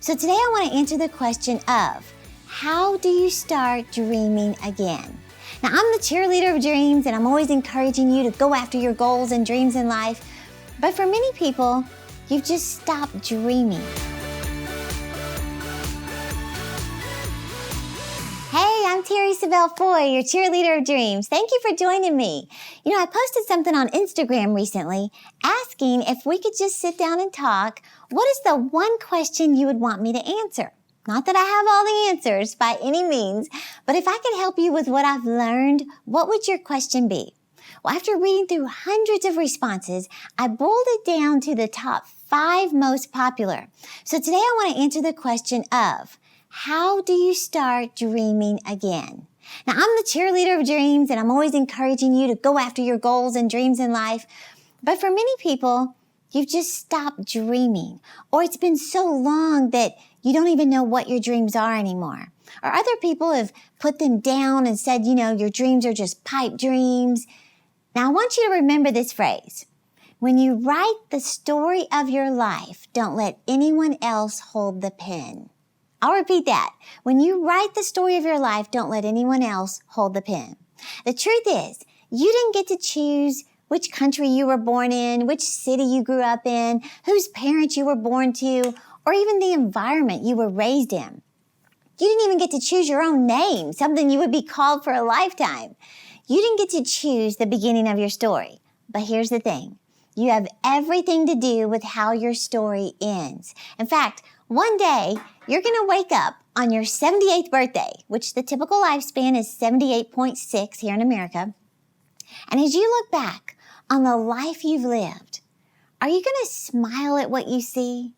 So today I want to answer the question of, how do you start dreaming again? Now, I'm the cheerleader of dreams, and I'm always encouraging you to go after your goals and dreams in life. But for many people, you've just stopped dreaming. Hey, I'm Terri Savelle, your cheerleader of dreams. Thank you for joining me. I posted something on Instagram recently asking if we could just sit down and talk. What is the one question you would want me to answer? Not that I have all the answers by any means, but if I could help you with what I've learned, what would your question be? Well, after reading through hundreds of responses, I boiled it down to the top 5 most popular. So today I want to answer the question of, how do you start dreaming again? Now, I'm the cheerleader of dreams, and I'm always encouraging you to go after your goals and dreams in life. But for many people, you've just stopped dreaming, or it's been so long that you don't even know what your dreams are anymore. Or other people have put them down and said, your dreams are just pipe dreams. Now, I want you to remember this phrase. When you write the story of your life, don't let anyone else hold the pen. I'll repeat that. When you write the story of your life, don't let anyone else hold the pen. The truth is, you didn't get to choose which country you were born in, which city you grew up in, whose parents you were born to, or even the environment you were raised in. You didn't even get to choose your own name, something you would be called for a lifetime. You didn't get to choose the beginning of your story. But here's the thing. You have everything to do with how your story ends. In fact, one day, you're going to wake up on your 78th birthday, which the typical lifespan is 78.6 here in America. And as you look back on the life you've lived, are you going to smile at what you see?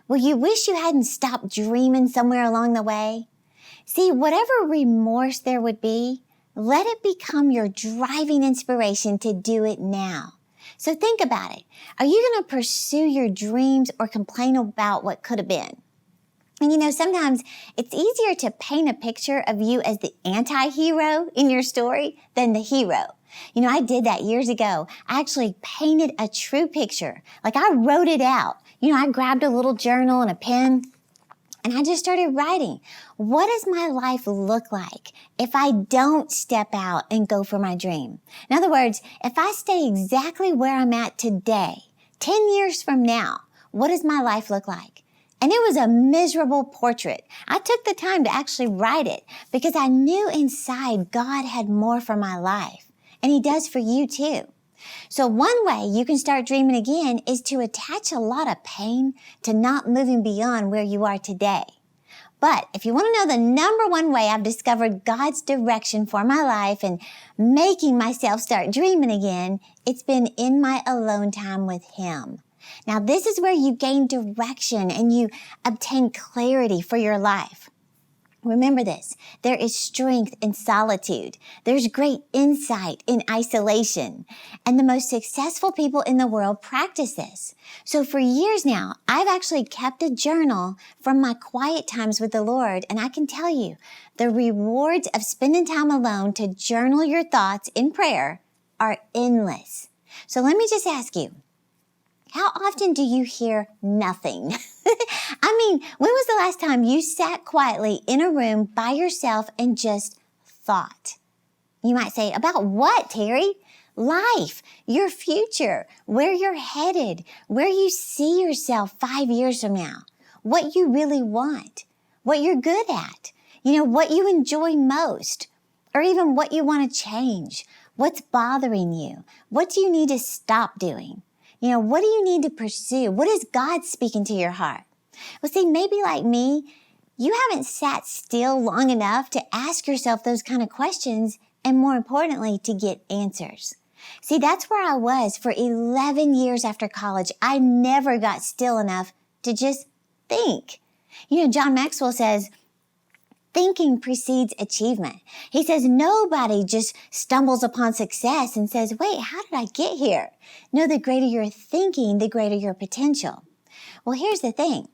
Will you wish you hadn't stopped dreaming somewhere along the way? See, whatever remorse there would be, let it become your driving inspiration to do it now. So think about it. Are you going to pursue your dreams or complain about what could have been? And sometimes it's easier to paint a picture of you as the anti-hero in your story than the hero. I did that years ago. I actually painted a true picture. Like I wrote it out. I grabbed a little journal and a pen and I just started writing. What does my life look like if I don't step out and go for my dream? In other words, if I stay exactly where I'm at today, 10 years from now, what does my life look like? And it was a miserable portrait. I took the time to actually write it because I knew inside God had more for my life. And He does for you too. So one way you can start dreaming again is to attach a lot of pain to not moving beyond where you are today. But if you want to know the number one way I've discovered God's direction for my life and making myself start dreaming again, it's been in my alone time with Him. Now, this is where you gain direction and you obtain clarity for your life. Remember this, there is strength in solitude. There's great insight in isolation. And the most successful people in the world practice this. So for years now, I've actually kept a journal from my quiet times with the Lord. And I can tell you, the rewards of spending time alone to journal your thoughts in prayer are endless. So let me just ask you, how often do you hear nothing? When was the last time you sat quietly in a room by yourself and just thought? You might say, about what, Terri? Life, your future, where you're headed, where you see yourself 5 years from now, what you really want, what you're good at, what you enjoy most, or even what you want to change, what's bothering you, what do you need to stop doing? What do you need to pursue? What is God speaking to your heart? Well, see, maybe like me, you haven't sat still long enough to ask yourself those kind of questions and more importantly, to get answers. See, that's where I was for 11 years after college. I never got still enough to just think. John Maxwell says, thinking precedes achievement. He says nobody just stumbles upon success and says, wait, how did I get here? No, the greater your thinking, the greater your potential. Well, here's the thing.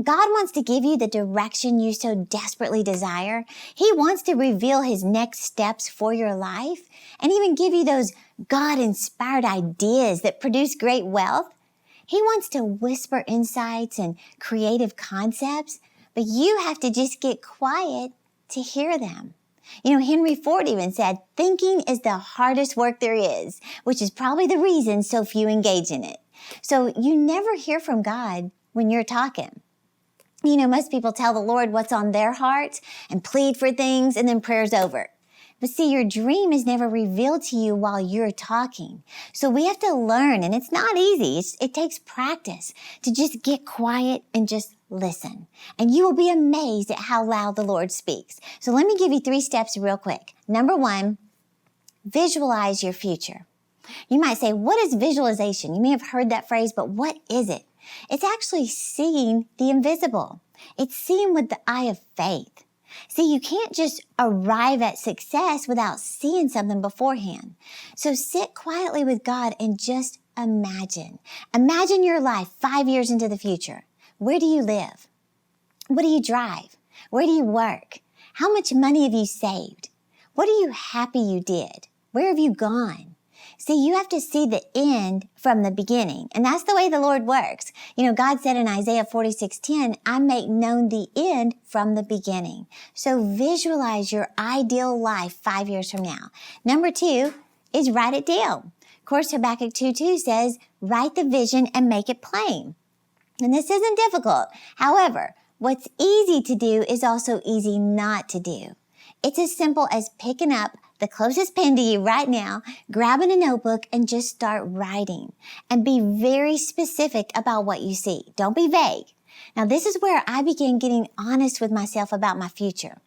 God wants to give you the direction you so desperately desire. He wants to reveal His next steps for your life and even give you those God-inspired ideas that produce great wealth. He wants to whisper insights and creative concepts, but you have to just get quiet to hear them. Henry Ford even said, thinking is the hardest work there is, which is probably the reason so few engage in it. So you never hear from God when you're talking. Most people tell the Lord what's on their heart and plead for things, and then prayer's over. But see, your dream is never revealed to you while you're talking. So we have to learn, and it's not easy. It takes practice to just get quiet and just listen. And you will be amazed at how loud the Lord speaks. So let me give you 3 steps real quick. Number 1, visualize your future. You might say, what is visualization? You may have heard that phrase, but what is it? It's actually seeing the invisible. It's seeing with the eye of faith. See, you can't just arrive at success without seeing something beforehand. So sit quietly with God and just imagine. Imagine your life 5 years into the future. Where do you live? What do you drive? Where do you work? How much money have you saved? What are you happy you did? Where have you gone? See, you have to see the end from the beginning. And that's the way the Lord works. God said in Isaiah 46:10, I make known the end from the beginning. So visualize your ideal life 5 years from now. Number 2 is write it down. Of course, Habakkuk 2:2 says, write the vision and make it plain. And this isn't difficult. However, what's easy to do is also easy not to do. It's as simple as picking up the closest pen to you right now, grabbing a notebook, and just start writing. And be very specific about what you see. Don't be vague. Now, this is where I began getting honest with myself about my future.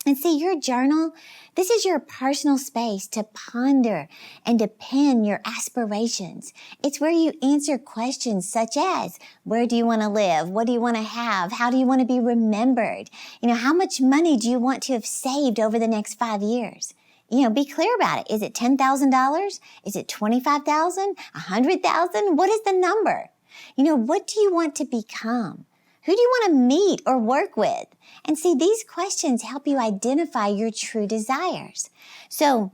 And see, your journal, this is your personal space to ponder and to pen your aspirations. It's where you answer questions such as, where do you want to live? What do you want to have? How do you want to be remembered? How much money do you want to have saved over the next 5 years? Be clear about it. Is it $10,000? Is it $25,000? $100,000? What is the number? What do you want to become? Who do you want to meet or work with? And see, these questions help you identify your true desires. So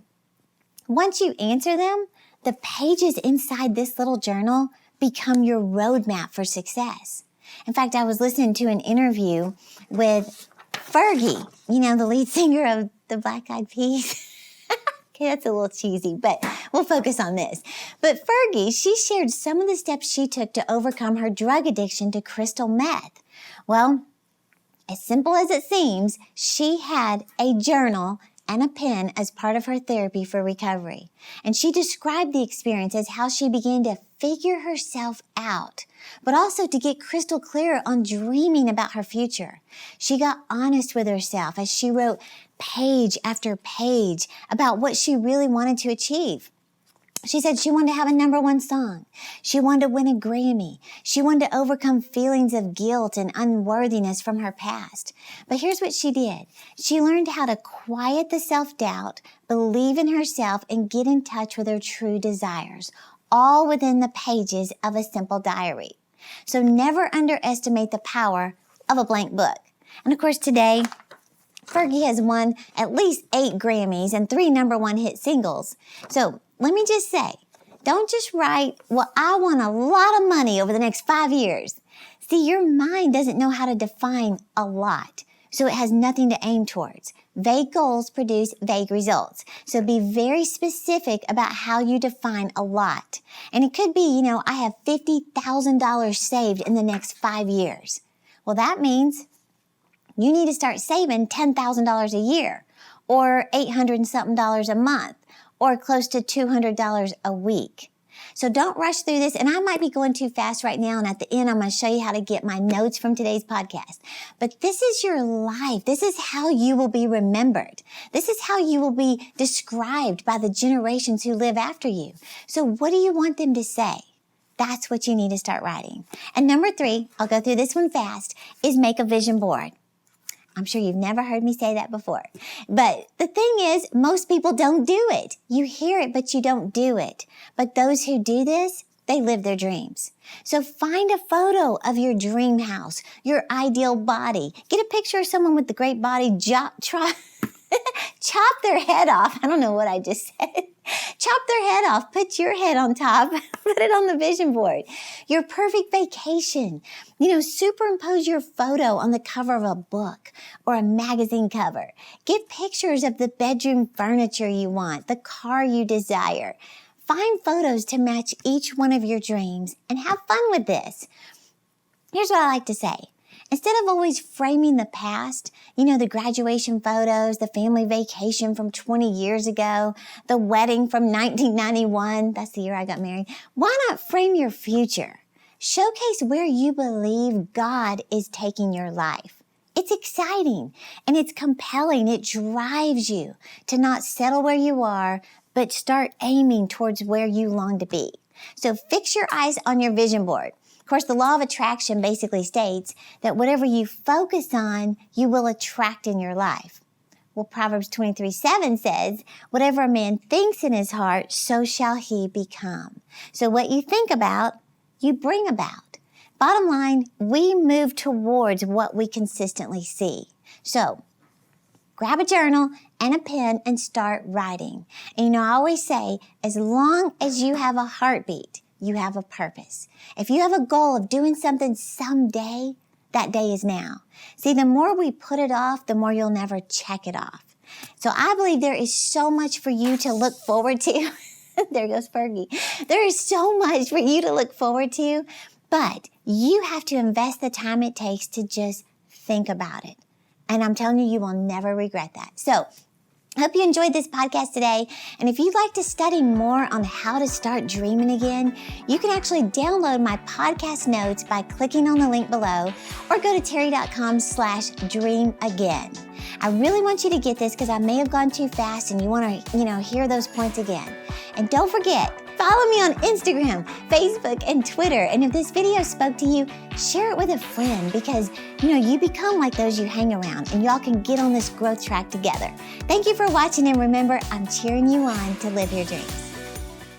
once you answer them, the pages inside this little journal become your roadmap for success. In fact, I was listening to an interview with Fergie, the lead singer of the Black Eyed Peas. Okay, that's a little cheesy, but we'll focus on this. But Fergie, she shared some of the steps she took to overcome her drug addiction to crystal meth. Well, as simple as it seems, she had a journal and a pen as part of her therapy for recovery. And she described the experience as how she began to figure herself out, but also to get crystal clear on dreaming about her future. She got honest with herself as she wrote page after page about what she really wanted to achieve. She said she wanted to have a #1 song. She wanted to win a Grammy. She wanted to overcome feelings of guilt and unworthiness from her past. But here's what she did. She learned how to quiet the self-doubt, believe in herself, and get in touch with her true desires, all within the pages of a simple diary. So never underestimate the power of a blank book. And of course, today, Fergie has won at least 8 Grammys and 3 #1 hit singles. So let me just say, don't just write, well, I want a lot of money over the next 5 years. See, your mind doesn't know how to define a lot, so it has nothing to aim towards. Vague goals produce vague results. So be very specific about how you define a lot. And it could be, I have $50,000 saved in the next 5 years. Well, that means you need to start saving $10,000 a year, or $800 and something a month, or close to $200 a week. So don't rush through this. And I might be going too fast right now. And at the end, I'm going to show you how to get my notes from today's podcast. But this is your life. This is how you will be remembered. This is how you will be described by the generations who live after you. So what do you want them to say? That's what you need to start writing. And number 3, I'll go through this one fast, is make a vision board. I'm sure you've never heard me say that before. But the thing is, most people don't do it. You hear it, but you don't do it. But those who do this, they live their dreams. So find a photo of your dream house, your ideal body. Get a picture of someone with the great body, chop their head off. I don't know what I just said. Chop their head off, put your head on top, put it on the vision board. Your perfect vacation. Superimpose your photo on the cover of a book or a magazine cover. Get pictures of the bedroom furniture you want, the car you desire. Find photos to match each one of your dreams and have fun with this. Here's what I like to say. Instead of always framing the past, the graduation photos, the family vacation from 20 years ago, the wedding from 1991, that's the year I got married, why not frame your future? Showcase where you believe God is taking your life. It's exciting and it's compelling. It drives you to not settle where you are, but start aiming towards where you long to be. So fix your eyes on your vision board. Of course, the law of attraction basically states that whatever you focus on, you will attract in your life. Well, Proverbs 23:7 says, whatever a man thinks in his heart, so shall he become. So what you think about, you bring about. Bottom line, we move towards what we consistently see. So grab a journal and a pen and start writing. And I always say, as long as you have a heartbeat, you have a purpose. If you have a goal of doing something someday, that day is now. See, the more we put it off, the more you'll never check it off. So I believe there is so much for you to look forward to. There goes Fergie. There is so much for you to look forward to, but you have to invest the time it takes to just think about it. And I'm telling you, you will never regret that. So I hope you enjoyed this podcast today. And if you'd like to study more on how to start dreaming again, you can actually download my podcast notes by clicking on the link below or go to terri.com/dreamagain. I really want you to get this because I may have gone too fast and you want to, hear those points again. And don't forget, follow me on Instagram, Facebook, and Twitter. And if this video spoke to you, share it with a friend because, you become like those you hang around and y'all can get on this growth track together. Thank you for watching and remember, I'm cheering you on to live your dreams.